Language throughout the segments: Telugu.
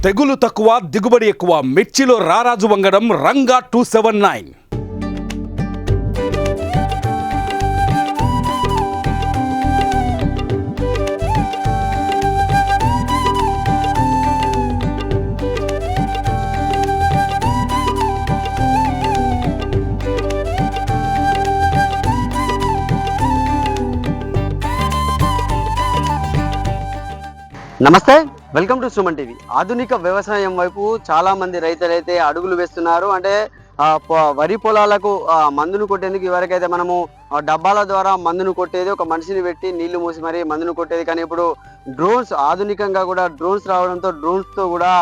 తెగులు తక్కువ దిగుబడి ఎక్కువ మిర్చిలో రారాజు వంగడం రంగా 279. నమస్తే, వెల్కమ్ టు సుమన్ టీవీ. ఆధునిక వ్యవసాయం వైపు చాలా మంది రైతులైతే అడుగులు వేస్తున్నారు. అంటే వరి పొలాలకు మందును కొట్టేందుకు ఎవరికైతే మనము డబ్బాల ద్వారా మందును కొట్టేది, ఒక మనిషిని పెట్టి నీళ్లు మూసి మరీ మందును కొట్టేది. కానీ ఇప్పుడు డ్రోన్స్, ఆధునికంగా కూడా డ్రోన్స్ రావడంతో డ్రోన్స్తో కూడా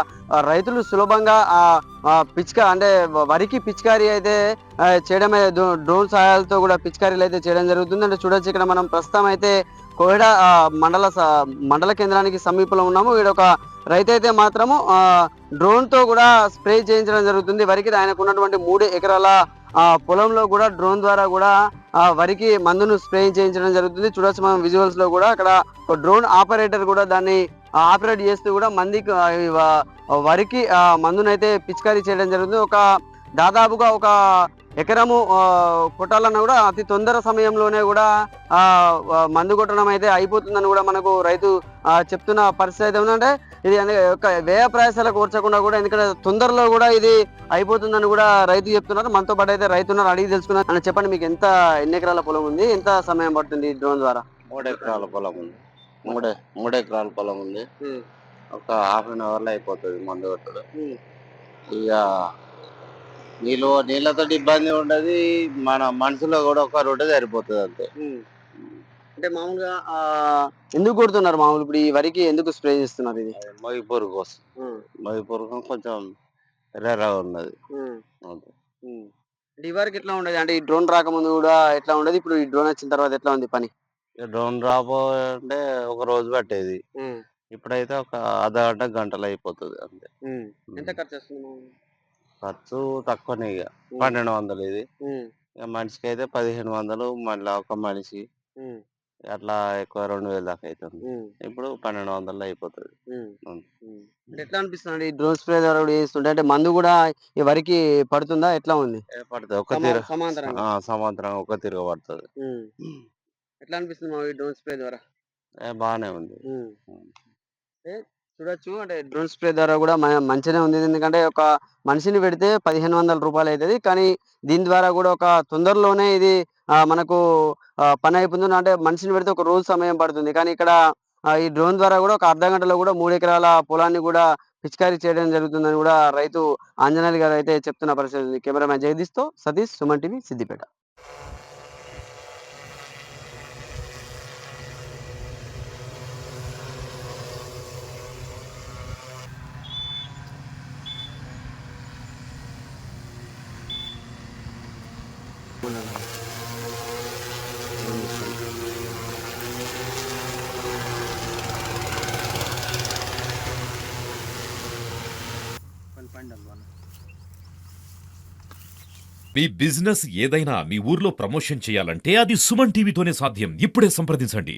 రైతులు సులభంగా అంటే వరికి పిచికారీ అయితే చేయడమే, డ్రోన్ సహాయాలతో కూడా పిచికారీలు అయితే చేయడం జరుగుతుంది. అంటే చూడొచ్చు, ఇక్కడ మనం ప్రస్తుతం అయితే కోహిడా మండల కేంద్రానికి సమీపంలో ఉన్నాము. ఇక్కడ ఒక రైతు అయితే మాత్రము డ్రోన్ తో కూడా స్ప్రే చేయించడం జరుగుతుంది వరికి. ఆయనకు ఉన్నటువంటి 3 ఎకరాల పొలంలో కూడా డ్రోన్ ద్వారా కూడా వరికి మందును స్ప్రే చేయించడం జరుగుతుంది. చూడొచ్చు మనం విజువల్స్ లో కూడా. అక్కడ డ్రోన్ ఆపరేటర్ కూడా దాన్ని ఆపరేట్ చేస్తూ కూడా మందికి వరికి మందునైతే పిచికారీ చేయడం జరుగుతుంది. దాదాపుగా ఒక ఎకరము కొట్టాలన్నా కూడా అతి తొందర సమయంలోనే కూడా మందు కొట్టడం అయితే అయిపోతుందని కూడా మనకు రైతు చెప్తున్న పరిస్థితి అయితే ఉందంటే, ఇది ఒక వ్యయ ప్రయాసాలకు కూర్చకుండా కూడా, ఎందుకంటే తొందరలో కూడా ఇది అయిపోతుందని కూడా రైతు చెప్తున్నారు. మనతో పాటు అయితే రైతున్నారు, అడిగి తెలుసుకున్నారు. అని చెప్పండి, మీకు ఎన్ని ఎకరాల పొలం ఉంది, ఎంత సమయం పడుతుంది డ్రోన్ ద్వారా? 3 ఎకరాల పొలం ఉంది. 3 ఎకరాల పొలం ఉంది. ఒక హాఫ్ అన్ అవర్ లో అయిపోతుంది మందు కొట్టడం. ఇక నీళ్ళతో ఇబ్బంది ఉండదు, మన మనసులో కూడా ఒక రొట్టె సరిపోతుంది అంతే. అంటే మామూలుగా ఎందుకు కొడుతున్నారు? మామూలు ఇప్పుడు ఈ వరికి ఎందుకు స్ప్రే చేస్తున్నారు? ఇది మగిపూరు కోసం. మగిపూరు కోసం కొంచెం ఎర్రగా ఉన్నది. ఈ వరకు ఎట్లా ఉండేది? అంటే ఈ డ్రోన్ రాకముందు కూడా ఎట్లా ఉండేది, ఇప్పుడు ఈ డ్రోన్ వచ్చిన తర్వాత ఎట్లా ఉంది పని? డ్రోన్ రాబోయంటే ఒక రోజు పట్టేది, ఇప్పుడైతే ఒక అర్ధ గంటలో అయిపోతుంది అంతే. ఎంత ఖర్చు వస్తుంది? ఖర్చు తక్కువనే, ఇక 1200 ఇది. ఇక మనిషికి అయితే 1500, మళ్ళీ ఒక మనిషి అట్లా ఎక్కువ 2000 దాకా అవుతుంది. ఇప్పుడు 1200 అయిపోతుంది. ఎట్లా అనిపిస్తుంది ఈ డ్రోన్ స్ప్రే ద్వారా చేస్తుంటే? అంటే మందు కూడా ఈ వరికి పడుతుందా, ఎట్లా ఉంది? పడుతుంది, ఒక సమాంతరంగా ఒక తిరుగు పడుతుంది. ఎట్లా అనిపిస్తుంది ఈ డ్రోన్ స్ప్రే ద్వారా? బాగానే ఉంది. చూడొచ్చు, అంటే డ్రోన్ స్ప్రే ద్వారా కూడా మంచిగానే ఉంది. ఎందుకంటే ఒక మనిషిని పెడితే 1500 రూపాయలు అవుతుంది. కానీ దీని ద్వారా కూడా ఒక తొందరలోనే ఇది మనకు పని అయిపోతుంది. అంటే మనిషిని పెడితే ఒక రోజు సమయం పడుతుంది. కానీ ఇక్కడ ఈ డ్రోన్ ద్వారా కూడా ఒక అర్ధ గంటలో కూడా 3 ఎకరాల పొలాన్ని కూడా పిచికారీ చేయడం జరుగుతుందని కూడా రైతు ఆంజనేయులు గారు అయితే చెప్తున్న పరిస్థితి ఉంది. కెమెరామ్యాన్ జగదీష్తో సతీష్, సుమన్ టీవీ, సిద్దిపేట. మీ బిజినెస్ ఏదైనా మీ ఊర్లో ప్రమోషన్ చేయాలంటే అది సుమన్ టీవీతోనే సాధ్యం. ఇప్పుడే సంప్రదించండి.